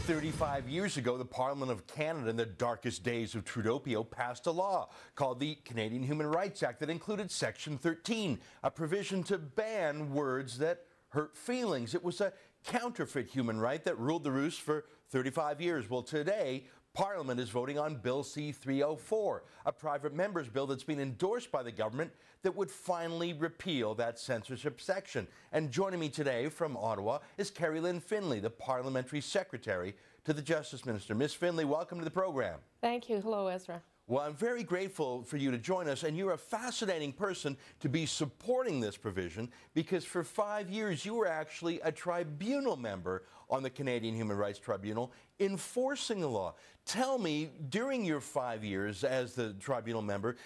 35 years ago, the Parliament of Canada, in the darkest days of Trudopio, passed a law called the Canadian Human Rights Act that included Section 13, a provision to ban words that hurt feelings. It was a counterfeit human right that ruled the roost for 35 years. Well, today, Parliament is voting on Bill C-304, a private member's bill that's been endorsed by the government that would finally repeal that censorship section. And joining me today from Ottawa is Kerry-Lynne Findlay, the Parliamentary Secretary to the Justice Minister. Ms. Findlay, welcome to the program. Thank you. Hello, Ezra. Well, I'm very grateful for you to join us, and you're a fascinating person to be supporting this provision because for 5 years you were actually a tribunal member on the Canadian Human Rights Tribunal enforcing the law. Tell me, during your 5 years as the tribunal member,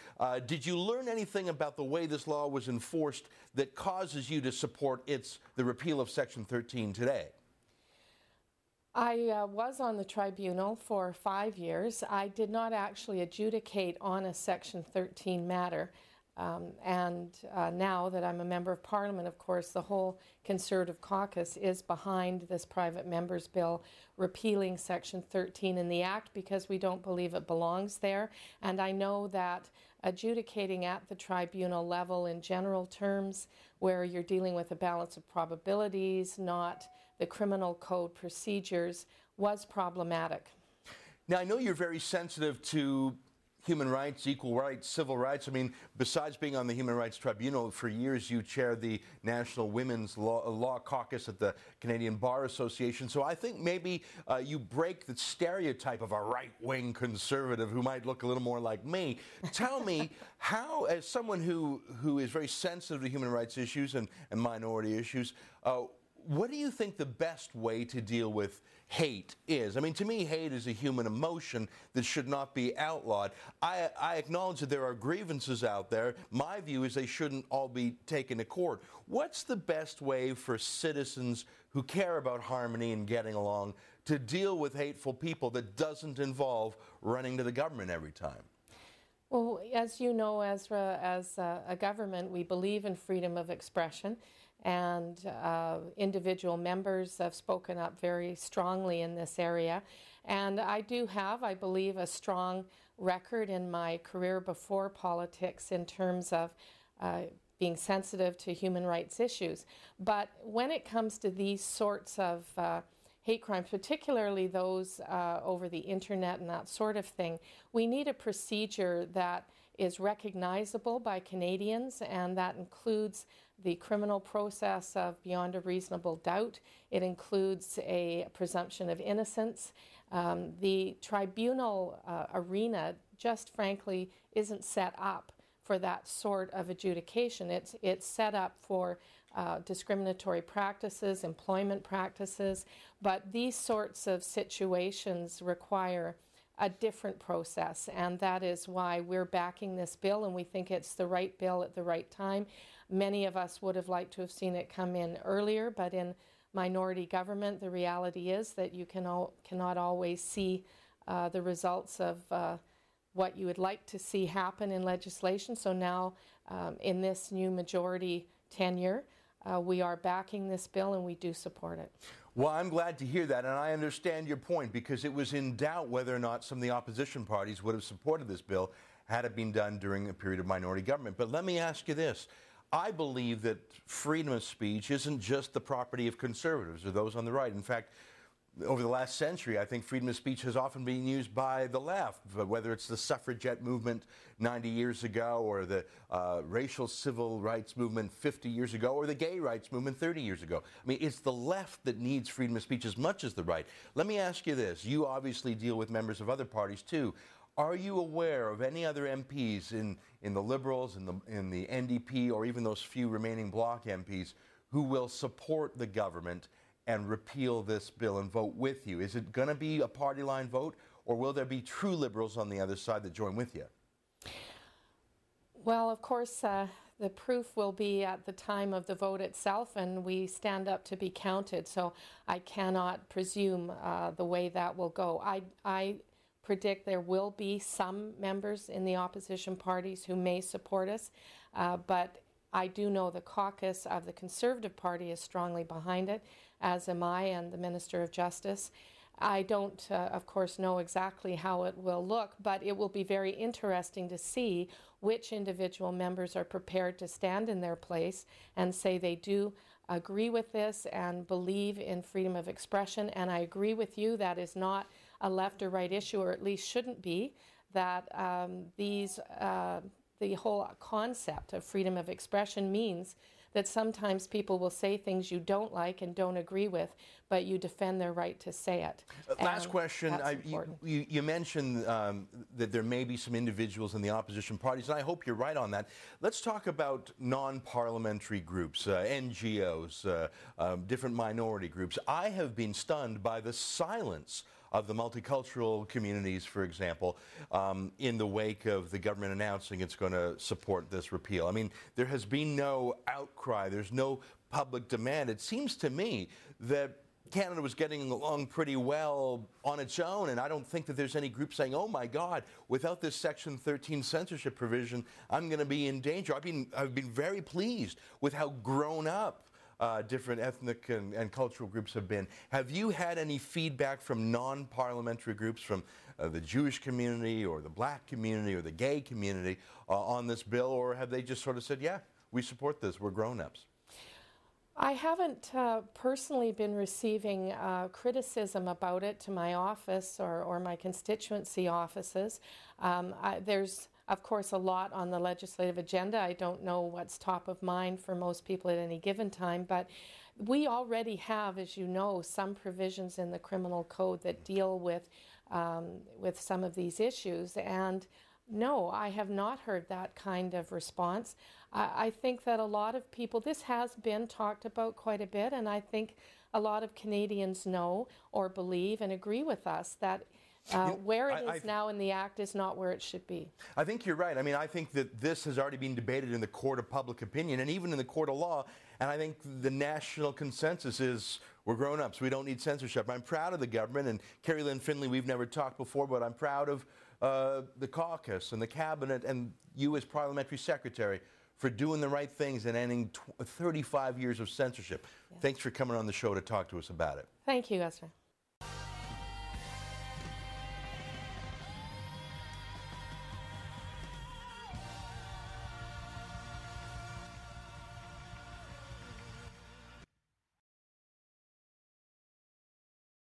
did you learn anything about the way this law was enforced that causes you to support the repeal of Section 13 today? I was on the tribunal for 5 years. I did not actually adjudicate on a Section 13 matter. Now that I'm a member of Parliament, of course, the whole Conservative caucus is behind this private member's bill repealing Section 13 in the Act because we don't believe it belongs there. And I know that adjudicating at the tribunal level in general terms, where you're dealing with a balance of probabilities, not the criminal code procedures, was problematic. Now, I know you're very sensitive to human rights, equal rights, civil rights. I mean, besides being on the Human Rights Tribunal, for years you chaired the National Women's Law Caucus at the Canadian Bar Association. So I think maybe you break the stereotype of a right-wing conservative who might look a little more like me. Tell me, how, as someone who is very sensitive to human rights issues and minority issues, what do you think the best way to deal with hate is? I mean, to me, hate is a human emotion that should not be outlawed. I acknowledge that there are grievances out there. My view is they shouldn't all be taken to court. What's the best way for citizens who care about harmony and getting along to deal with hateful people that doesn't involve running to the government every time? Well, as you know, Ezra, as a government, we believe in freedom of expression. And individual members have spoken up very strongly in this area. And I do have, I believe, a strong record in my career before politics in terms of being sensitive to human rights issues. But when it comes to these sorts of hate crimes, particularly those over the internet and that sort of thing, we need a procedure that is recognizable by Canadians, and that includes the criminal process of beyond a reasonable doubt. It includes a presumption of innocence. The tribunal arena just frankly isn't set up for that sort of adjudication. It's set up for discriminatory practices, employment practices, but these sorts of situations require a different process, and that is why we're backing this bill, and we think it's the right bill at the right time. Many of us would have liked to have seen it come in earlier, but in minority government, the reality is that you cannot always see the results of what you would like to see happen in legislation. So now, in this new majority tenure, we are backing this bill, and we do support it. Well, I'm glad to hear that, and I understand your point, because it was in doubt whether or not some of the opposition parties would have supported this bill had it been done during a period of minority government. But let me ask you this. I believe that freedom of speech isn't just the property of conservatives or those on the right. In fact, over the last century, I think freedom of speech has often been used by the left, whether it's the suffragette movement 90 years ago or the racial civil rights movement 50 years ago or the gay rights movement 30 years ago. I mean, it's the left that needs freedom of speech as much as the right. Let me ask you this. You obviously deal with members of other parties, too. Are you aware of any other MPs in the Liberals, in the NDP, or even those few remaining Bloc MPs who will support the government and repeal this bill and vote with you? Is it going to be a party line vote, or will there be true Liberals on the other side that join with you? Well, of course, the proof will be at the time of the vote itself, and we stand up to be counted, so I cannot presume the way that will go. I predict there will be some members in the opposition parties who may support us, but I do know the caucus of the Conservative Party is strongly behind it, as am I and the Minister of Justice. I don't, of course, know exactly how it will look, but it will be very interesting to see which individual members are prepared to stand in their place and say they do agree with this and believe in freedom of expression. And I agree with you, that is not a left or right issue, or at least shouldn't be, that the whole concept of freedom of expression means that sometimes people will say things you don't like and don't agree with, but you defend their right to say it. Last question. You mentioned that there may be some individuals in the opposition parties, and I hope you're right on that. Let's talk about non-parliamentary groups, NGOs, different minority groups. I have been stunned by the silence of the multicultural communities, for example, in the wake of the government announcing it's going to support this repeal. I mean, there has been no outcry. There's no public demand. It seems to me that Canada was getting along pretty well on its own, and I don't think that there's any group saying, oh my God, without this Section 13 censorship provision, I'm going to be in danger. I've been very pleased with how grown up different ethnic and cultural groups have been. Have you had any feedback from non-parliamentary groups, from the Jewish community or the black community or the gay community on this bill, or have they just sort of said, yeah, we support this, we're grown-ups? I haven't personally been receiving criticism about it to my office or my constituency offices. There's, of course, a lot on the legislative agenda. I don't know what's top of mind for most people at any given time, but we already have, as you know, some provisions in the criminal code that deal with some of these issues. And no, I have not heard that kind of response. I think that a lot of people, this has been talked about quite a bit, and I think a lot of Canadians know or believe and agree with us that where it is now in the Act is not where it should be. I think you're right. I mean, I think that this has already been debated in the court of public opinion and even in the court of law, and I think the national consensus is we're grown-ups. We don't need censorship. I'm proud of the government, and Kerry-Lynne Findlay, we've never talked before, but I'm proud of the caucus and the cabinet and you as parliamentary secretary for doing the right things and ending 35 years of censorship. Yes. Thanks for coming on the show to talk to us about it. Thank you, Ezra.